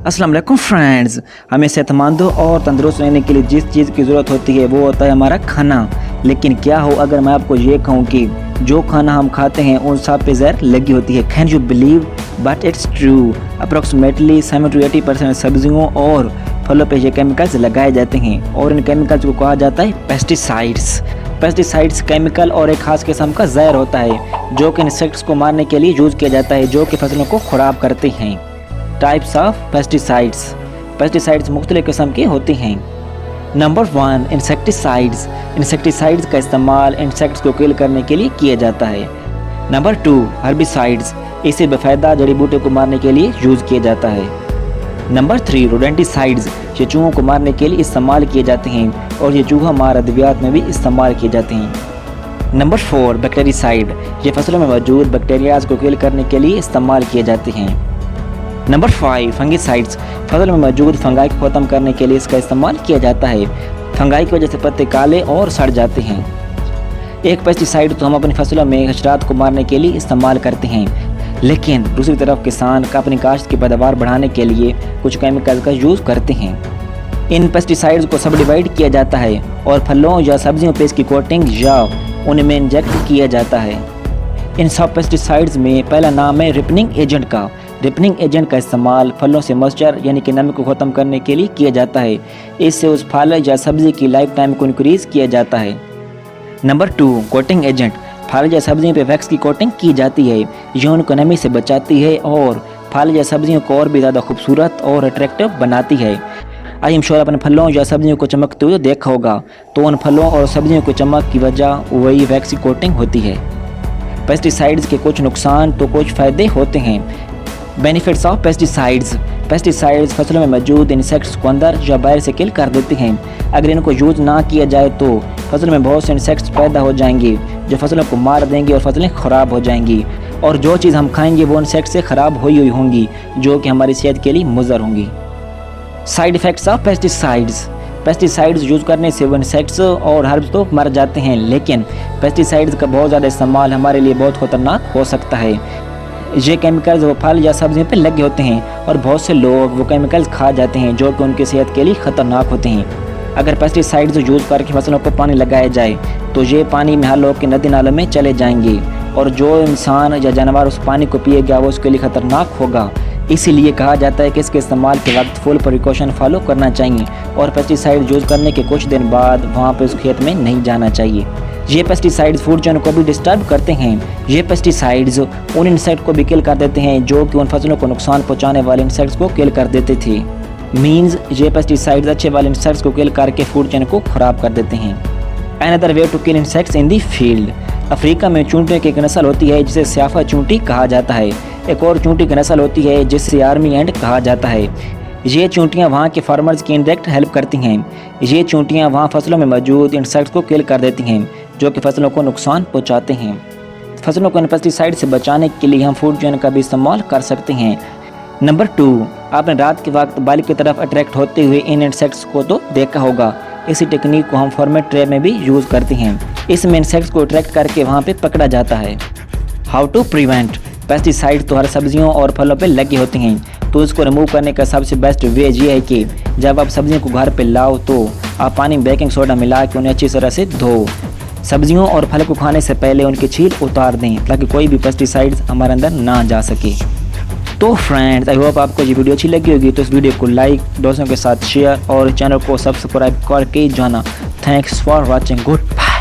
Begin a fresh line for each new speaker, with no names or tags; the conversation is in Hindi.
अस्सलाम वालेकुम फ्रेंड्स। हमें सेहतमंद और तंदुरुस्त रहने के लिए जिस चीज़ की ज़रूरत होती है वो होता है हमारा खाना। लेकिन क्या हो अगर मैं आपको ये कहूँ कि जो खाना हम खाते हैं उन सब पे जहर लगी होती है। Can you believe? But it's true. Approximately 70 to 80% सब्जियों और फलों पे ये केमिकल्स लगाए जाते हैं और इन केमिकल्स को कहा जाता है पेस्टिसाइड्स। पेस्टिसाइड्स केमिकल और एक खास किस्म का जहर होता है जो कि इंसेक्ट्स को मारने के लिए यूज़ किया जाता है जो कि फसलों को ख़राब करते हैं। Types of pesticides. पेस्टिसाइड्स मुख्तलिफ किस्म के होते हैं। Number 1, insecticides. इंसेक्टिसाइड्स का इस्तेमाल इंसेक्ट्स को किल करने के लिए किया जाता है। Number 2, herbicides. इसे बेफायदा जड़ी बूटियों को मारने के लिए यूज़ किया जाता है। Number 3, rodenticides. ये चूहों को मारने के लिए इस्तेमाल किए जाते हैं और ये चूहा मार अद्वियात में भी इस्तेमाल किए जाते हैं। Number 4, bactericide. ये फसलों में मौजूद बैक्टीरियाज को किल करने के लिए इस्तेमाल किए जाते हैं। Number 5, fungicides. फसल में मौजूद फंगाई को ख़त्म करने के लिए इसका इस्तेमाल किया जाता है। फंगाई की वजह से पत्ते काले और सड़ जाते हैं। एक पेस्टिसाइड तो हम अपनी फसलों में हशरात को मारने के लिए इस्तेमाल करते हैं, लेकिन दूसरी तरफ किसान का अपनी काश्त की पैदावार बढ़ाने के लिए कुछ केमिकल का यूज़ करते हैं। इन पेस्टिसाइड्स को सब डिवाइड किया जाता है और फलों या सब्जियों पर इसकी कोटिंग या उनमें इंजेक्ट किया जाता है। इन सब पेस्टिसाइड्स में पहला नाम है रिपनिंग एजेंट का। रिपनिंग एजेंट का इस्तेमाल फलों से मॉइस्चर यानी कि नमी को ख़त्म करने के लिए किया जाता है। इससे उस फल या सब्ज़ी की लाइफ टाइम को इंक्रीज़ किया जाता है। Number 2, coating agent. फल या सब्जियों पे वैक्स की कोटिंग की जाती है। यह उनको नमी से बचाती है और फल या सब्जियों को और भी ज़्यादा खूबसूरत और अट्रैक्टिव बनाती है। आई एम श्योर अपने फलों या सब्जियों को चमकते हुए देखा होगा, तो उन फलों और सब्जियों को चमक की वजह वही वैक्स की कोटिंग होती है। पेस्टिसाइड्स के कुछ नुकसान तो कुछ फ़ायदे होते हैं। Benefits of pesticides. पेस्टिसाइड्स फसलों में मौजूद इंसेक्ट्स को अंदर या बाहर से किल कर देते हैं। अगर इनको यूज़ ना किया जाए तो फसलों में बहुत से इंसेक्ट्स पैदा हो जाएंगे जो फसलों को मार देंगे और फसलें ख़राब हो जाएंगी, और जो चीज़ हम खाएंगे वो इंसेक्ट से ख़राब हुई होंगी जो कि हमारी सेहत के लिए मुज़र होंगी। Side effects of pesticides. Pesticides use करने से वो इंसेक्ट्स और हर्ब्स तो मर जाते हैं, लेकिन पेस्टिसाइड्स का बहुत ज़्यादा इस्तेमाल हमारे लिए बहुत ख़तरनाक हो सकता है। ये केमिकल्स वो फल या सब्जियों पे लगे होते हैं और बहुत से लोग वो केमिकल्स खा जाते हैं जो कि उनकी सेहत के लिए ख़तरनाक होते हैं। अगर पेस्टिसाइड्स यूज़ करके फसलों को पानी लगाया जाए तो ये पानी में हर लोग के नदी नालों में चले जाएंगे और जो इंसान या जानवर उस पानी को पिएगा वो उसके लिए ख़तरनाक होगा। इसीलिए कहा जाता है कि इसके इस्तेमाल के वक्त फुल प्रिकॉशन फॉलो करना चाहिए और पेस्टिसाइड यूज़ करने के कुछ दिन बाद वहाँ पर उस खेत में नहीं जाना चाहिए। ये पेस्टिसाइड्स फूड चेन को भी डिस्टर्ब करते हैं। ये पेस्टिसाइड्स उन इंसेक्ट को भी किल कर देते हैं जो कि उन फसलों को नुकसान पहुंचाने वाले इंसेक्ट्स को किल कर देते थे। मींस ये पेस्टिसाइड्स अच्छे वाले इंसेक्ट्स को किल करके फूड चेन को ख़राब कर देते हैं। Another way to kill insects in the field. Africa में चूंटियों की एक नस्ल होती है जिसे स्याफा चूंटी कहा जाता है। एक और चूंटी की नस्ल होती है जिसे आर्मी एंड कहा जाता है। ये चूंटियाँ वहाँ के फार्मर्स की इंडायरेक्ट हेल्प करती हैं। ये चूंटियाँ वहाँ फसलों में मौजूद इंसेक्ट्स को किल कर देती हैं जो कि फसलों को नुकसान पहुँचाते हैं। फसलों को इन पेस्टिसाइड से बचाने के लिए हम फूड चेन का भी इस्तेमाल कर सकते हैं। नंबर 2, आपने रात के वक्त बाल की तरफ अट्रैक्ट होते हुए इन इंसेक्ट्स को तो देखा होगा। इसी टेक्निक को हम फॉर्मेट ट्रे में भी यूज़ करते हैं। इसमें इंसेक्ट्स को अट्रैक्ट करके वहाँ पे पकड़ा जाता है। How to prevent. पेस्टिसाइड तो हर सब्जियों और फलों पे लगे होते हैं, तो इसको रिमूव करने का सबसे बेस्ट वे ये है कि जब आप सब्जियों को घर पे लाओ तो आप पानी में बेकिंग सोडा मिला के उन्हें अच्छी तरह से धो। सब्जियों और फल को खाने से पहले उनकी छील उतार दें ताकि कोई भी पेस्टिसाइड्स हमारे अंदर ना जा सके। तो फ्रेंड्स, आई होप आपको ये वीडियो अच्छी लगी होगी, तो इस वीडियो को लाइक, दोस्तों के साथ शेयर और चैनल को सब्सक्राइब करके जाना। Thanks for watching. Good bye.